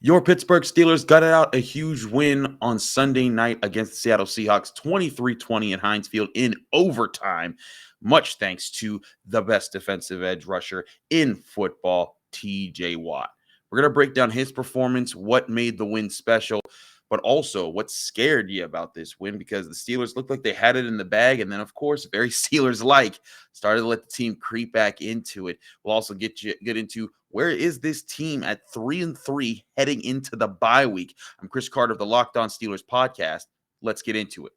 Your Pittsburgh Steelers gutted out a huge win on Sunday night against the Seattle Seahawks, 23-20 in Heinz Field in overtime, much thanks to the best defensive edge rusher in football, TJ Watt. We're going to break down his performance, what made the win special, but also what scared you about this win because the Steelers looked like they had it in the bag. And then, of course, very Steelers-like, started to let the team creep back into it. We'll also get into where is this team at 3-3 heading into the bye week. I'm Chris Carter of the Locked On Steelers podcast. Let's get into it.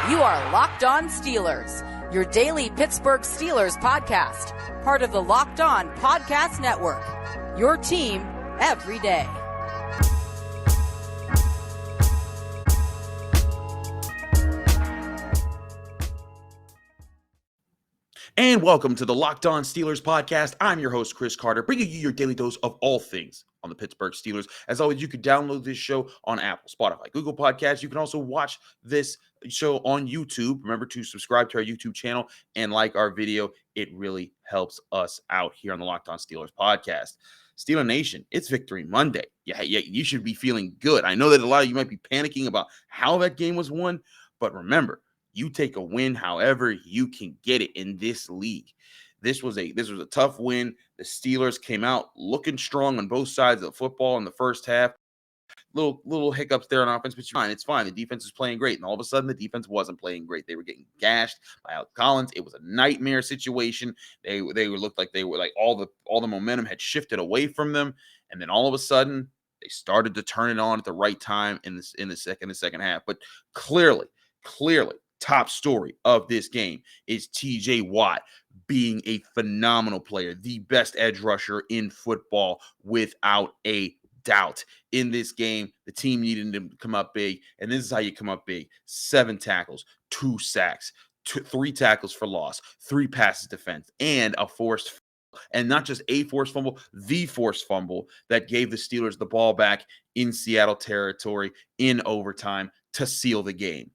You are Locked On Steelers, your daily Pittsburgh Steelers podcast, part of the Locked On Podcast Network, your team every day. And welcome to the Locked On Steelers podcast. I'm your host, Chris Carter, bringing you your daily dose of all things on the Pittsburgh Steelers. As always, you can download this show on Apple, Spotify, Google Podcasts. You can also watch this show on YouTube. Remember to subscribe to our YouTube channel and like our video. It really helps us out here on the Locked On Steelers podcast. Steeler Nation, it's Victory Monday. Yeah, you should be feeling good. I know that a lot of you might be panicking about how that game was won, but remember, you take a win however you can get it in this league. This was a tough win. The Steelers came out looking strong on both sides of the football in the first half. Little hiccups there on offense, but it's fine. The defense is playing great, and all of a sudden the defense wasn't playing great. They were getting gashed by Alex Collins. It was a nightmare situation. They looked like they were like all the momentum had shifted away from them, and then all of a sudden they started to turn it on at the right time in the second half. But clearly. Top story of this game is TJ Watt being a phenomenal player, the best edge rusher in football without a doubt. In this game, the team needed him to come up big, and this is how you come up big. 7 tackles, 2 sacks, 3 tackles for loss, 3 passes defense, and a forced fumble. And not just a forced fumble, the forced fumble that gave the Steelers the ball back in Seattle territory in overtime to seal the game.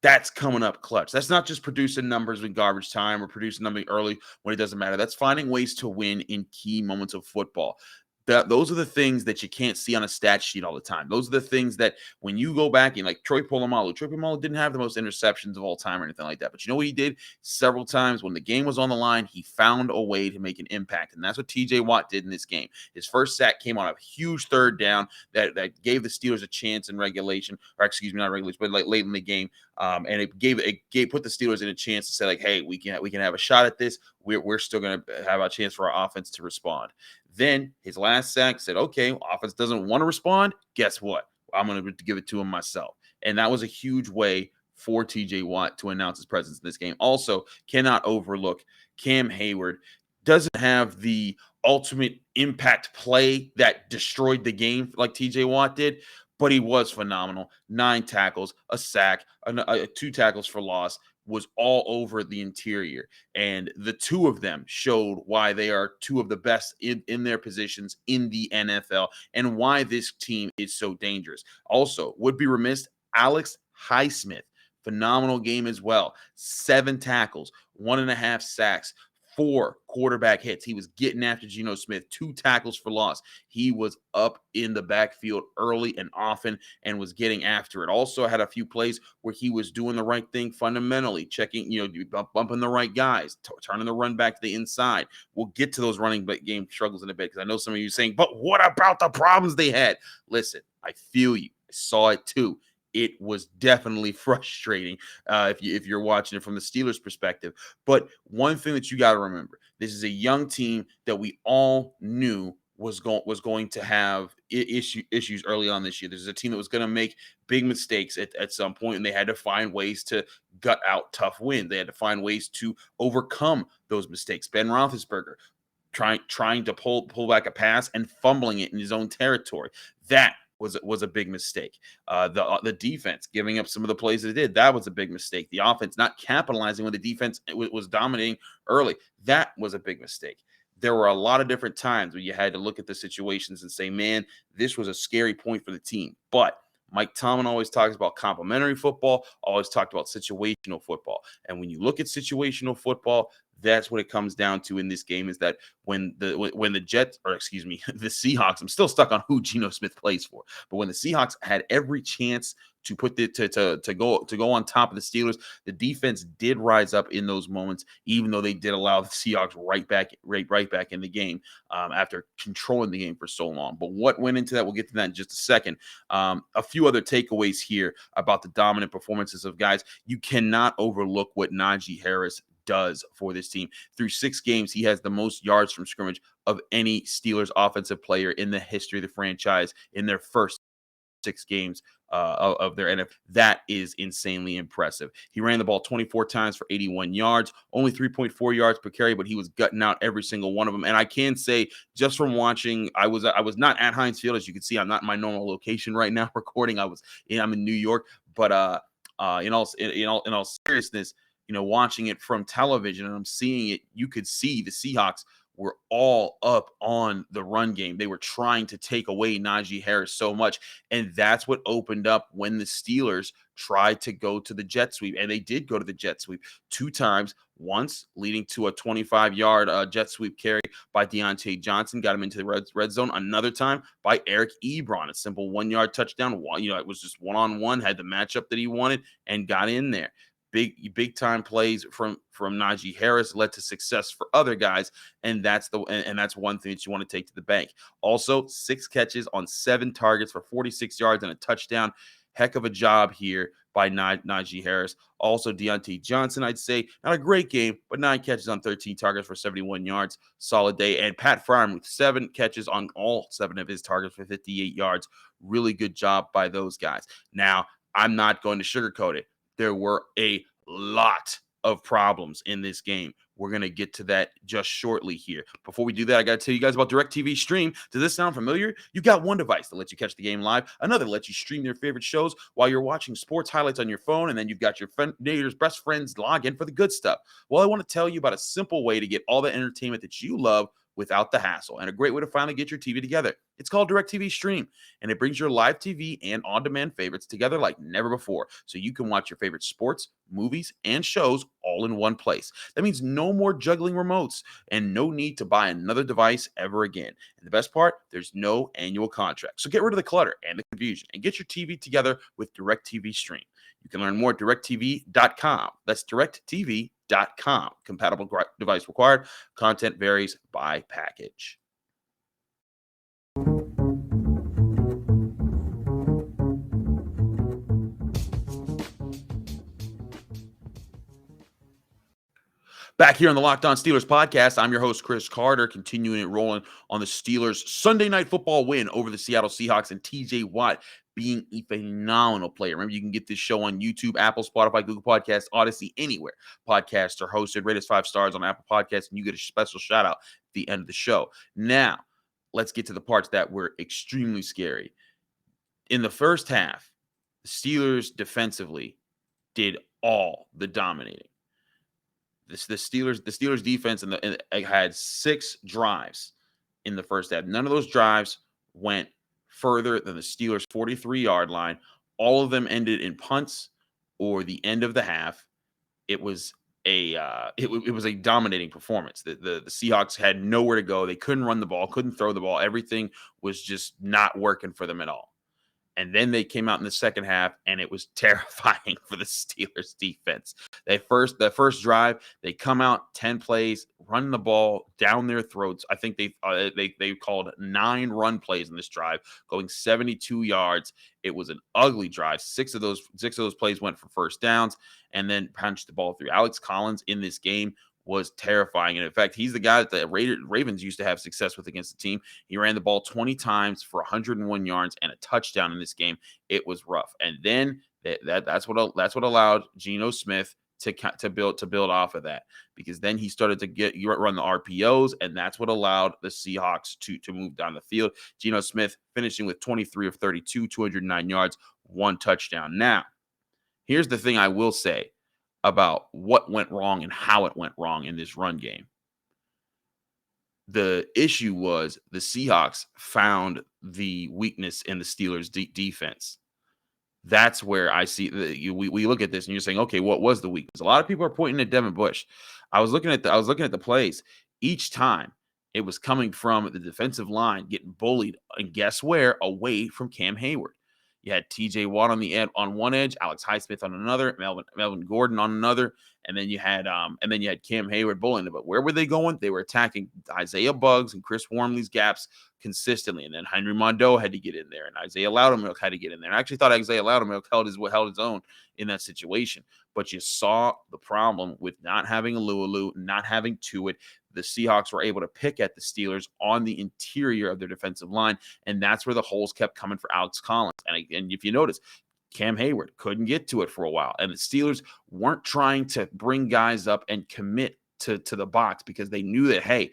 That's coming up clutch. That's not just producing numbers in garbage time or producing something early when it doesn't matter. That's finding ways to win in key moments of football. Those are the things that you can't see on a stat sheet all the time. Those are the things that when you go back and like Troy Polamalu didn't have the most interceptions of all time or anything like that. But you know what he did? Several times when the game was on the line, he found a way to make an impact. And that's what TJ Watt did in this game. His first sack came on a huge third down that gave the Steelers a chance in regulation, or excuse me, not regulation, but like late in the game. And it put the Steelers in a chance to say like, hey, we can have a shot at this. We're still going to have a chance for our offense to respond. Then his last sack said, okay, offense doesn't want to respond. Guess what? I'm going to give it to him myself. And that was a huge way for TJ Watt to announce his presence in this game. Also, cannot overlook Cam Hayward. Doesn't have the ultimate impact play that destroyed the game like TJ Watt did, but he was phenomenal. 9 tackles, a sack, 2 tackles for loss, was all over the interior. And the two of them showed why they are two of the best in their positions in the NFL and why this team is so dangerous. Also, would be remiss, Alex Highsmith, phenomenal game as well. 7 tackles, 1.5 sacks, 4 quarterback hits. He was getting after Geno Smith, 2 tackles for loss. He was up in the backfield early and often and was getting after it. Also had a few plays where he was doing the right thing fundamentally, checking, bumping the right guys, turning the run back to the inside. We'll get to those running back game struggles in a bit because I know some of you are saying, but what about the problems they had? Listen, I feel you. I saw it too. It was definitely frustrating if you're watching it from the Steelers' perspective. But one thing that you got to remember, this is a young team that we all knew was going to have issues early on this year. This is a team that was going to make big mistakes at some point, and they had to find ways to gut out tough wins. They had to find ways to overcome those mistakes. Ben Roethlisberger trying to pull back a pass and fumbling it in his own territory. That was a big mistake. The defense giving up some of the plays that it did, that was a big mistake. The offense not capitalizing when the defense was dominating early, that was a big mistake. There were a lot of different times where you had to look at the situations and say, man, this was a scary point for the team. But Mike Tomlin always talks about complementary football, always talked about situational football. And when you look at situational football, That's what it comes down to in this game, is that when the Jets, or excuse me, the Seahawks, I'm still stuck on who Geno Smith plays for, but when the Seahawks had every chance to put the to go on top of the Steelers, the defense did rise up in those moments, even though they did allow the Seahawks right back in the game after controlling the game for so long. But what went into that, we'll get to that in just a second. A few other takeaways here about the dominant performances of guys. You cannot overlook what Najee Harris does for this team. Through 6 games, he has the most yards from scrimmage of any Steelers offensive player in the history of the franchise in their first 6 games of their NFL. That is insanely impressive. He ran the ball 24 times for 81 yards, only 3.4 yards per carry, but he was gutting out every single one of them. And I can say, just from watching, I was not at Heinz Field, as you can see. I'm not in my normal location right now recording. I'm in New York, but in all seriousness, watching it from television and I'm seeing it, you could see the Seahawks were all up on the run game. They were trying to take away Najee Harris so much. And that's what opened up when the Steelers tried to go to the jet sweep. And they did go to the jet sweep 2 times, once leading to a 25-yard jet sweep carry by Deontay Johnson, got him into the red zone. Another time by Eric Ebron, a simple 1-yard touchdown. It was just one-on-one, had the matchup that he wanted and got in there. Big time plays from Najee Harris led to success for other guys, and that's one thing that you want to take to the bank. Also, 6 catches on 7 targets for 46 yards and a touchdown. Heck of a job here by Najee Harris. Also, Deontay Johnson, I'd say, not a great game, but 9 catches on 13 targets for 71 yards. Solid day. And Pat Fryermuth with 7 catches on all 7 of his targets for 58 yards. Really good job by those guys. Now, I'm not going to sugarcoat it. There were a lot of problems in this game. We're going to get to that just shortly here. Before we do that, I got to tell you guys about DirecTV Stream. Does this sound familiar? You got one device that lets you catch the game live, another lets you stream your favorite shows while you're watching sports highlights on your phone, and then you've got your neighbor's best friends log in for the good stuff. Well, I want to tell you about a simple way to get all the entertainment that you love without the hassle, and a great way to finally get your TV together. It's called DirecTV Stream, and it brings your live TV and on-demand favorites together like never before, so you can watch your favorite sports, movies, and shows all in one place. That means no more juggling remotes and no need to buy another device ever again. And the best part, there's no annual contract. So get rid of the clutter and the confusion and get your TV together with DirecTV Stream. You can learn more at directtv.com. That's directtv.com. Compatible device required. Content varies by package. Back here on the Locked On Steelers podcast, I'm your host, Chris Carter, continuing it rolling on the Steelers' Sunday Night Football win over the Seattle Seahawks, and TJ Watt being a phenomenal player. Remember, you can get this show on YouTube, Apple, Spotify, Google Podcasts, Odyssey, anywhere podcasts are hosted. Rate us 5 stars on Apple Podcasts, and you get a special shout out at the end of the show. Now, let's get to the parts that were extremely scary. In the first half, the Steelers defensively did all the dominating. The Steelers defense had 6 drives in the first half. None of those drives went further than the Steelers' 43-yard line. All of them ended in punts or the end of the half. It was it was a dominating performance. The Seahawks had nowhere to go. They couldn't run the ball, couldn't throw the ball. Everything was just not working for them at all. And then they came out in the second half, and it was terrifying for the Steelers defense. The first drive, they come out 10 plays, running the ball down their throats. I think they called 9 run plays in this drive, going 72 yards. It was an ugly drive. 6 of those plays went for first downs, and then punched the ball through. Alex Collins in this game was terrifying. And in fact, he's the guy that the Ravens used to have success with against the team. He ran the ball 20 times for 101 yards and a touchdown in this game. It was rough. And then that's what allowed Geno Smith to build off of that, because then he started to run the RPOs, and that's what allowed the Seahawks to move down the field. Geno Smith finishing with 23 of 32, 209 yards, 1 touchdown. Now, here's the thing I will say about what went wrong and how it went wrong in this run game. The issue was the Seahawks found the weakness in the Steelers' defense. That's where I see we look at this and you're saying, okay, what was the weakness? A lot of people are pointing at Devin Bush. I was looking at the plays. Each time it was coming from the defensive line getting bullied, and guess where? Away from Cam Hayward. You had TJ Watt on the on one edge, Alex Highsmith on another, Melvin Gordon on another, and then you had Cam Hayward bullying it. But where were they going? They were attacking Isaiah Buggs and Chris Wormley's gaps consistently. And then Henry Mondeau had to get in there, and Isaiah Loudermilk had to get in there. And I actually thought Isaiah Loudermilk held his own in that situation. But you saw the problem with not having Alualu, not having Tuitt. The Seahawks were able to pick at the Steelers on the interior of their defensive line, and that's where the holes kept coming for Alex Collins. And if you notice, Cam Hayward couldn't get to it for a while, and the Steelers weren't trying to bring guys up and commit to the box because they knew that, hey,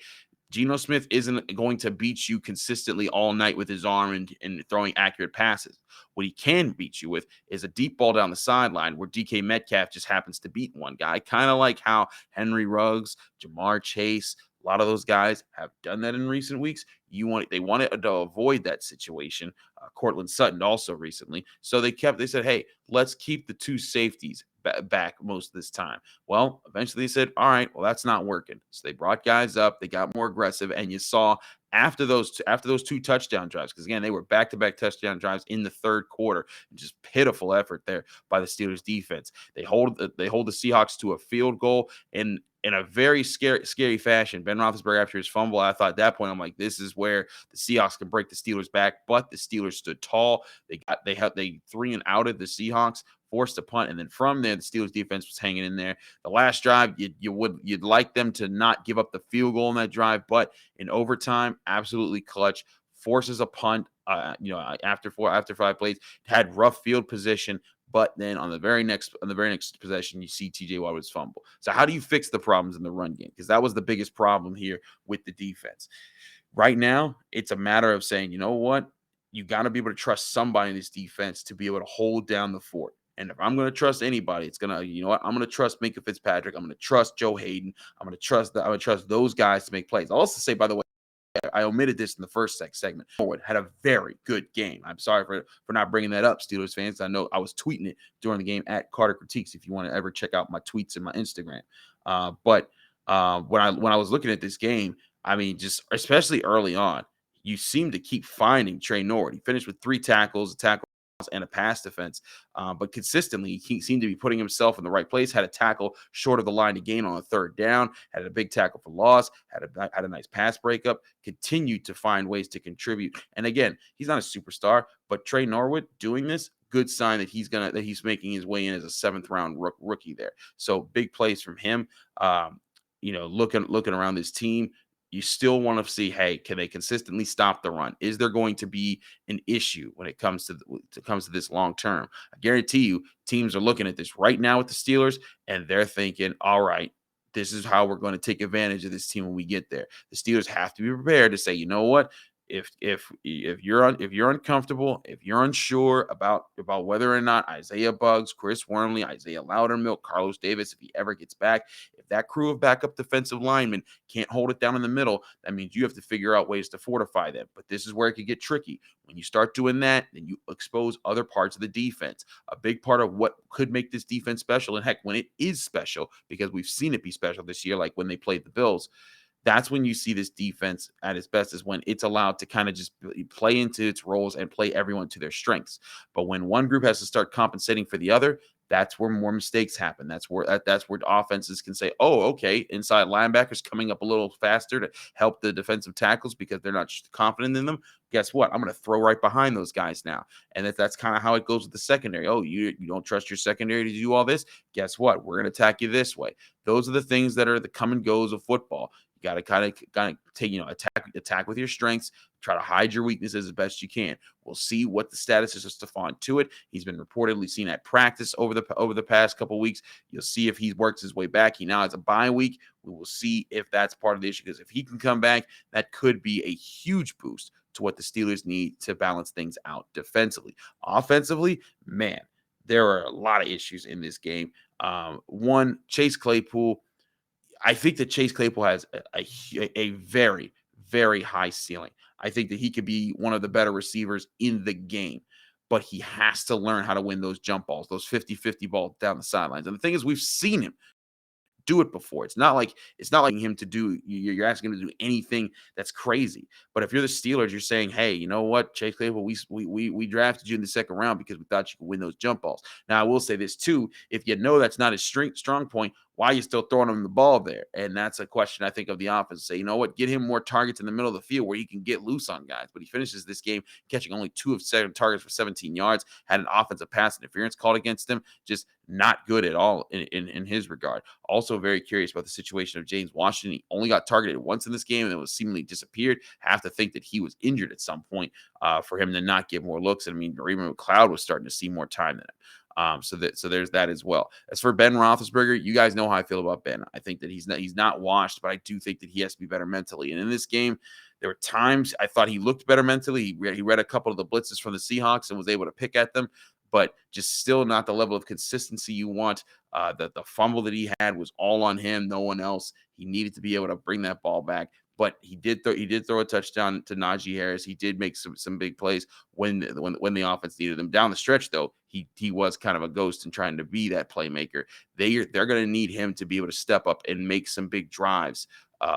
Geno Smith isn't going to beat you consistently all night with his arm and throwing accurate passes. What he can beat you with is a deep ball down the sideline where DK Metcalf just happens to beat one guy, kind of like how Henry Ruggs, Jamar Chase, a lot of those guys have done that in recent weeks. They wanted to avoid that situation. Cortland Sutton also recently. So they said, hey, let's keep the two safeties back most of this time. Well, eventually they said, all right, well, that's not working. So they brought guys up, they got more aggressive, and you saw after those two touchdown drives, because again, they were back-to-back touchdown drives in the third quarter. Just pitiful effort there by the Steelers defense. They hold the Seahawks to a field goal in a very scary fashion. Ben Roethlisberger, after his fumble, I thought at that point, I'm like, this is where the Seahawks can break the Steelers back. But the Steelers stood tall. They 3-and-outed the Seahawks, forced a punt, and then from there, the Steelers defense was hanging in there. The last drive, you'd like them to not give up the field goal in that drive, but in overtime, absolutely clutch. Forces a punt. After 5 plays, had rough field position. But then on the very next possession, you see TJ Watt's fumble. So how do you fix the problems in the run game? Because that was the biggest problem here with the defense. Right now, it's a matter of saying, you know what? You got to be able to trust somebody in this defense to be able to hold down the fort. And if I'm going to trust anybody, it's going to, you know what? I'm going to trust Minkah Fitzpatrick. I'm going to trust Joe Hayden. I'm going to trust those guys to make plays. I'll also say, by the way, I omitted this in the first segment. Forward had a very good game. I'm sorry for not bringing that up, Steelers fans. I know I was tweeting it during the game at Carter Critiques. If you want to ever check out my tweets and my Instagram, but when I was looking at this game, I mean, just especially early on, you seem to keep finding Trey Norwood. He finished with 3 tackles, a tackle and a pass defense, but consistently he seemed to be putting himself in the right place. Had a tackle short of the line to gain on a 3rd down, had a big tackle for loss, had a nice pass breakup, continued to find ways to contribute. And again, he's not a superstar, but Trey Norwood doing this, good sign that he's making his way in as a 7th round rookie there. So big plays from him. Looking around this team, you still want to see, hey, can they consistently stop the run? Is there going to be an issue when it comes to this long term? I guarantee you, teams are looking at this right now with the Steelers, and they're thinking, all right, this is how we're going to take advantage of this team when we get there. The Steelers have to be prepared to say, you know what? If you're uncomfortable, if you're unsure about whether or not Isaiah Buggs, Chris Wormley, Isaiah Loudermilk, Carlos Davis, if he ever gets back, if that crew of backup defensive linemen can't hold it down in the middle, that means you have to figure out ways to fortify them. But this is where it could get tricky. When you start doing that, then you expose other parts of the defense. A big part of what could make this defense special, and heck, when it is special, because we've seen it be special this year, like when they played the Bills, that's when you see this defense at its best, is when it's allowed to kind of just play into its roles and play everyone to their strengths. But when one group has to start compensating for the other, that's where more mistakes happen. That's where offenses can say, oh, okay, inside linebackers coming up a little faster to help the defensive tackles because they're not confident in them. Guess what? I'm going to throw right behind those guys now. And that's kind of how it goes with the secondary. Oh, you don't trust your secondary to do all this? Guess what? We're going to attack you this way. Those are the things that are the come and goes of football. You got to kind of take, attack with your strengths, try to hide your weaknesses as best you can. We'll see what the status is of Stephon Tuitt. He's been reportedly seen at practice over the past couple of weeks. You'll see if he works his way back. He now has a bye week. We will see if that's part of the issue, because if he can come back, that could be a huge boost to what the Steelers need to balance things out defensively. Offensively, man, there are a lot of issues in this game. One, Chase Claypool. I think that Chase Claypool has a very, very high ceiling. I think that he could be one of the better receivers in the game. but he has to learn how to win those jump balls, those 50-50 balls down the sidelines. And the thing is, we've seen him do it before. It's not like him to do. You're asking him to do anything that's crazy. But if you're the Steelers, you're saying, hey, you know what, Chase Claypool, we drafted you in the second round because we thought you could win those jump balls. Now I will say this too: if you know that's not his strong point, why are you still throwing him the ball there? And that's a question I think of the offense. Say, you know what, get him more targets in the middle of the field where he can get loose on guys. But he finishes this game catching only 2 of 7 targets for 17 yards. Had an offensive pass interference called against him. Just not good at all in his regard. Also very curious about the situation of James Washington. He only got targeted once in this game and it was seemingly disappeared. Have to think that he was injured at some point for him to not get more looks. And I mean, Raymond McLeod was starting to see more time than him. So there's that as well. As for Ben Roethlisberger, you guys know how I feel about Ben. I think that he's not washed, but I do think that he has to be better mentally. And in this game, there were times I thought he looked better mentally. He read a couple of the blitzes from the Seahawks and was able to pick at them, but just still not the level of consistency you want. The fumble that he had was all on him, no one else. He needed to be able to bring that ball back. But he did throw a touchdown to Najee Harris. He did make some big plays when the offense needed him. Down the stretch, though, he was kind of a ghost and trying to be that playmaker. They're going to need him to be able to step up and make some big drives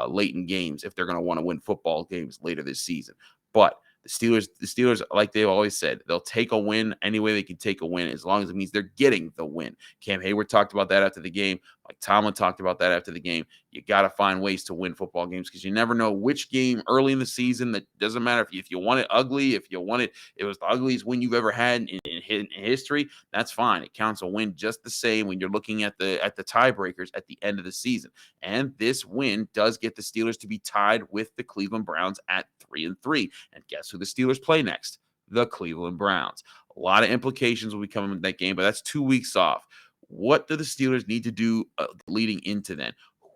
late in games if they're going to want to win football games later this season. But the Steelers, like they've always said, they'll take a win any way they can take a win as long as it means they're getting the win. Cam Hayward talked about that after the game. Like Tomlin talked about that after the game. You got to find ways to win football games because you never know which game early in the season. That doesn't matter if you want it ugly, if you want it was the ugliest win you've ever had in history. That's fine. It counts a win just the same when you're looking at the tiebreakers at the end of the season. And this win does get the Steelers to be tied with the Cleveland Browns at 3-3. And guess who the Steelers play next? The Cleveland Browns. A lot of implications will be coming in that game, but that's 2 weeks off. What do the Steelers need to do leading into then?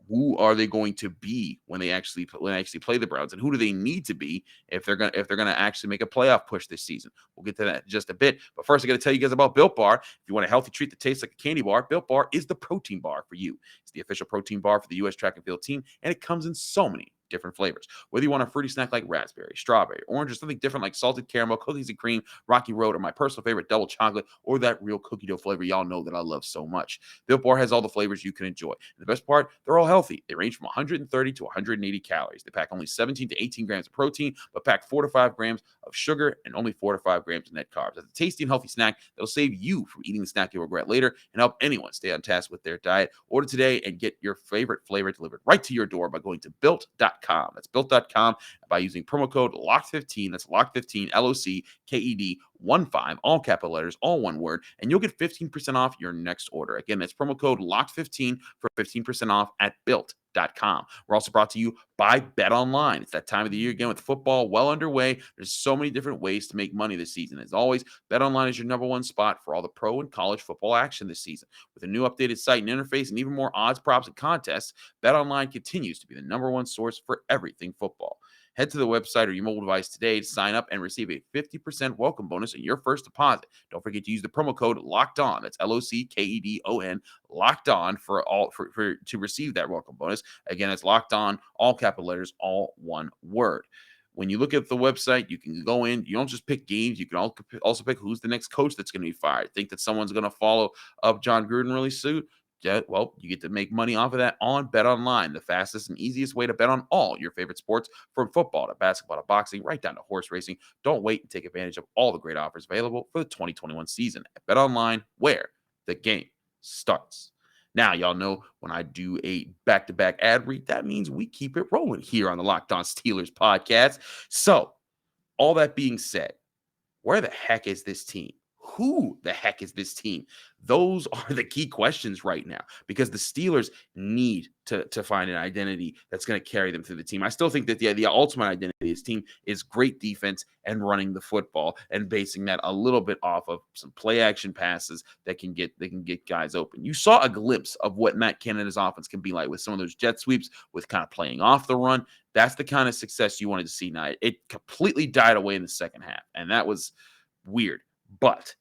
Who are they going to be when they actually play the Browns, and who do they need to be if they're gonna actually make a playoff push this season? We'll get to that in just a bit. But first, I got to tell you guys about Built Bar. If you want a healthy treat that tastes like a candy bar, Built Bar is the protein bar for you. It's the official protein bar for the U.S. track and field team, and it comes in so many different flavors. Whether you want a fruity snack like raspberry, strawberry, orange, or something different like salted caramel, cookies and cream, Rocky Road, or my personal favorite, double chocolate, or that real cookie dough flavor y'all know that I love so much. Built Bar has all the flavors you can enjoy. And the best part, they're all healthy. They range from 130 to 180 calories. They pack only 17 to 18 grams of protein, but pack 4 to 5 grams of sugar and only 4 to 5 grams of net carbs. It's a tasty and healthy snack that'll save you from eating the snack you'll regret later and help anyone stay on task with their diet. Order today and get your favorite flavor delivered right to your door by going to built.com. That's built.com by using promo code LOCK15. That's LOCK15, LOCKED15, all capital letters, all one word, and you'll get 15% off your next order. Again, that's promo code LOCK15 for 15% off at built.com. We're also brought to you by BetOnline. It's that time of the year again with football well underway. There's so many different ways to make money this season. As always, BetOnline is your number one spot for all the pro and college football action this season. With a new updated site and interface and even more odds, props, and contests, BetOnline continues to be the number one source for everything football. Head to the website or your mobile device today to sign up and receive a 50% welcome bonus on your first deposit. Don't forget to use the promo code Locked On. That's LOCKEDON, Locked On to receive that welcome bonus. Again, it's Locked On, all capital letters, all one word. When you look at the website, you can go in. You don't just pick games. You can also pick who's the next coach that's going to be fired. Think that someone's going to follow up John Gruden really soon? Yeah, well, you get to make money off of that on BetOnline, the fastest and easiest way to bet on all your favorite sports, from football to basketball to boxing, right down to horse racing. Don't wait and take advantage of all the great offers available for the 2021 season at BetOnline, where the game starts. Now, y'all know when I do a back-to-back ad read, that means we keep it rolling here on the Locked On Steelers podcast. So, all that being said, where the heck is this team? Who the heck is this team? Those are the key questions right now, because the Steelers need to find an identity that's going to carry them through the team. I still think that the ultimate identity of this team is great defense and running the football and basing that a little bit off of some play action passes that can get guys open. You saw a glimpse of what Matt Canada's offense can be like with some of those jet sweeps, with kind of playing off the run. That's the kind of success you wanted to see. Now, it completely died away in the second half, and that was weird. But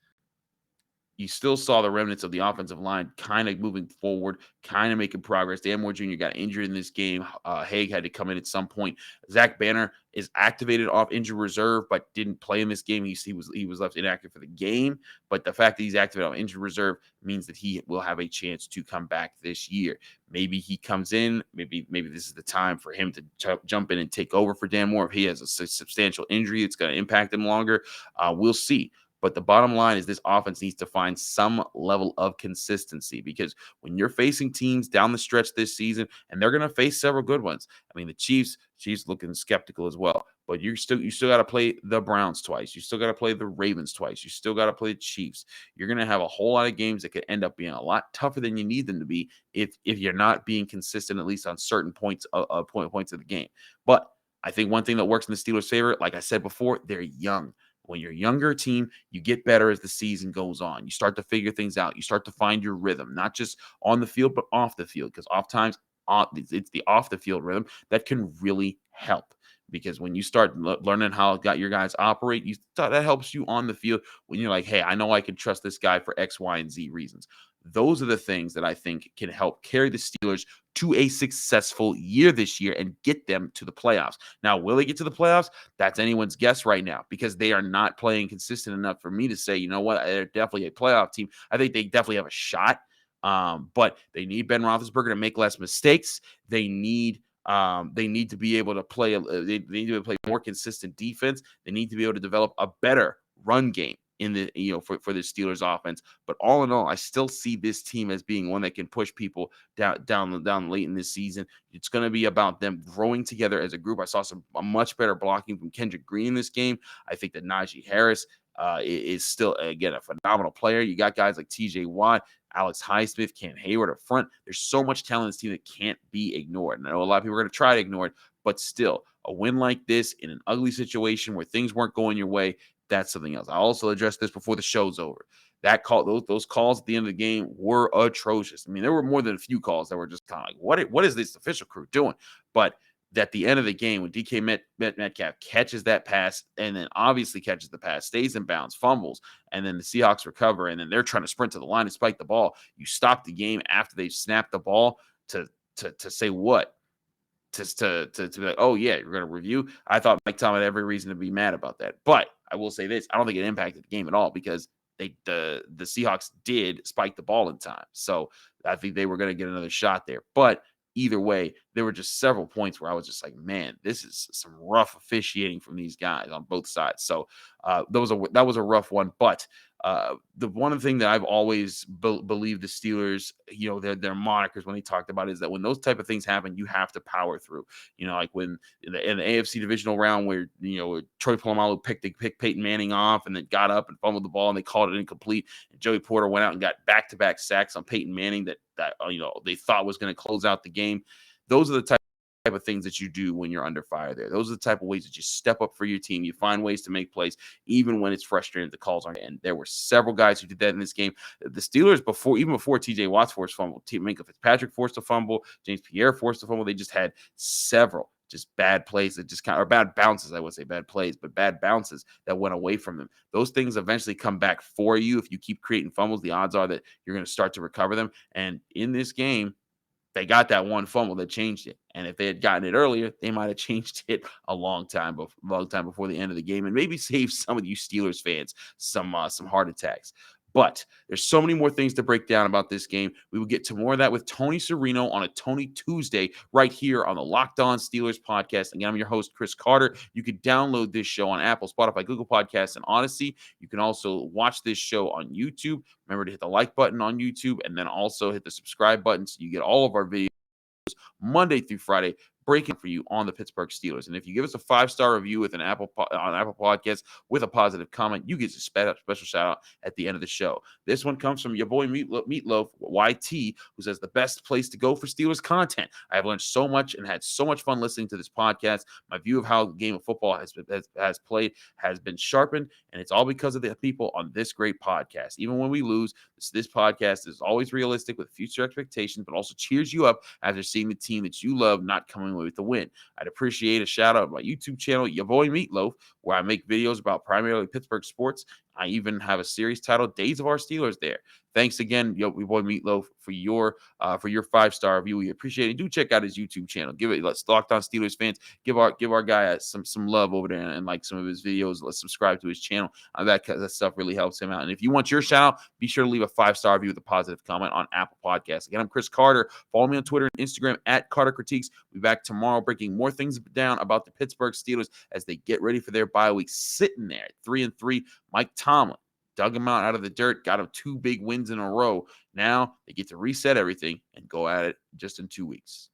you still saw the remnants of the offensive line kind of moving forward, kind of making progress. Dan Moore Jr. got injured in this game. Haig had to come in at some point. Zach Banner is activated off injured reserve, but didn't play in this game. He was left inactive for the game. But the fact that he's activated off injured reserve means that he will have a chance to come back this year. Maybe he comes in. Maybe this is the time for him to jump in and take over for Dan Moore. If he has a substantial injury, it's going to impact him longer. We'll see. But the bottom line is this offense needs to find some level of consistency, because when you're facing teams down the stretch this season, and they're going to face several good ones. I mean, the Chiefs looking skeptical as well, but you still got to play the Browns twice. You still got to play the Ravens twice. You still got to play the Chiefs. You're going to have a whole lot of games that could end up being a lot tougher than you need them to be if you're not being consistent, at least on certain points of the game. But I think one thing that works in the Steelers' favor, like I said before, they're young. When you're a younger team, you get better as the season goes on. You start to figure things out. You start to find your rhythm, not just on the field, but off the field, because oftentimes it's the off the field rhythm that can really help. Because when you start learning how your guys operate, that helps you on the field when you're like, hey, I know I can trust this guy for X, Y, and Z reasons. Those are the things that I think can help carry the Steelers to a successful year this year and get them to the playoffs. Now, will they get to the playoffs? That's anyone's guess right now, because they are not playing consistent enough for me to say, you know what, they're definitely a playoff team. I think they definitely have a shot, but they need Ben Roethlisberger to make less mistakes. They need to be able to play. They need to play more consistent defense. They need to be able to develop a better run game in the for the Steelers offense. But all in all, I still see this team as being one that can push people down late in this season. It's going to be about them growing together as a group. I saw a much better blocking from Kendrick Green in this game. I think that Najee Harris is still, again, a phenomenal player. You got guys like TJ Watt, Alex Highsmith, Cam Hayward up front. There's so much talent in this team that can't be ignored. And I know a lot of people are going to try to ignore it, but still, a win like this in an ugly situation where things weren't going your way, that's something else. I also addressed this before the show's over. That call, those calls at the end of the game were atrocious. I mean, there were more than a few calls that were just kind of like, what is this official crew doing? But at the end of the game, when DK Metcalf catches that pass, and then obviously catches the pass, stays in bounds, fumbles, and then the Seahawks recover, and then they're trying to sprint to the line and spike the ball. You stop the game after they snap the ball to say what? To be like, oh yeah, you're going to review. I thought Mike Tomlin had every reason to be mad about that, but I will say this: I don't think it impacted the game at all, because the Seahawks did spike the ball in time, so I think they were going to get another shot there. But either way, there were just several points where I was just like, man, this is some rough officiating from these guys on both sides. So that was a rough one, but. The one thing that I've always believed the Steelers, their monikers when they talked about it, is that when those type of things happen, you have to power through. Like when in the AFC divisional round where Troy Polamalu picked Peyton Manning off and then got up and fumbled the ball and they called it incomplete. And Joey Porter went out and got back-to-back sacks on Peyton Manning that they thought was going to close out the game. Those are the type of things that you do when you're under fire there. Those are the type of ways that you step up for your team. You find ways to make plays, even when it's frustrating, the calls aren't. And there were several guys who did that in this game. The Steelers, even before TJ Watt's forced fumble, Minkah Fitzpatrick forced a fumble, James Pierre forced a fumble. They just had several just bad plays that just or bad bounces, I would say bad plays, but bad bounces that went away from them. Those things eventually come back for you. If you keep creating fumbles, the odds are that you're going to start to recover them. And in this game, they got that one fumble that changed it. And if they had gotten it earlier, they might have changed it a long time before the end of the game, and maybe save some of you Steelers fans some heart attacks. But there's so many more things to break down about this game. We will get to more of that with Tony Serino on a Tony Tuesday right here on the Locked On Steelers podcast. Again, I'm your host, Chris Carter. You can download this show on Apple, Spotify, Google Podcasts, and Odyssey. You can also watch this show on YouTube. Remember to hit the like button on YouTube, and then also hit the subscribe button so you get all of our videos Monday through Friday, breaking for you on the Pittsburgh Steelers. And if you give us a 5-star review with on Apple Podcasts with a positive comment, you get a special shout out at the end of the show. This one comes from your boy Meatloaf YT, who says the best place to go for Steelers content. I have learned so much and had so much fun listening to this podcast. My view of how the game of football has played has been sharpened, and it's all because of the people on this great podcast. Even when we lose, this podcast is always realistic with future expectations, but also cheers you up after seeing the team that you love not coming away with the win. I'd appreciate a shout out on my YouTube channel, your boy Meatloaf, where I make videos about primarily Pittsburgh sports. I even have a series titled Days of Our Steelers there. Thanks again, your boy Meatloaf, for your 5-star review. We appreciate it. Do check out his YouTube channel. Let's Locked On Steelers fans, give our guy some love over there and like some of his videos. Let's subscribe to his channel. That stuff really helps him out. And if you want your shout out, be sure to leave a 5-star review with a positive comment on Apple Podcasts. Again, I'm Chris Carter. Follow me on Twitter and Instagram at Carter Critiques. We'll be back tomorrow breaking more things down about the Pittsburgh Steelers as they get ready for their bye week. Sitting there at 3-3, Mike Tomlin dug him out of the dirt, got him 2 big wins in a row. Now they get to reset everything and go at it just in 2 weeks.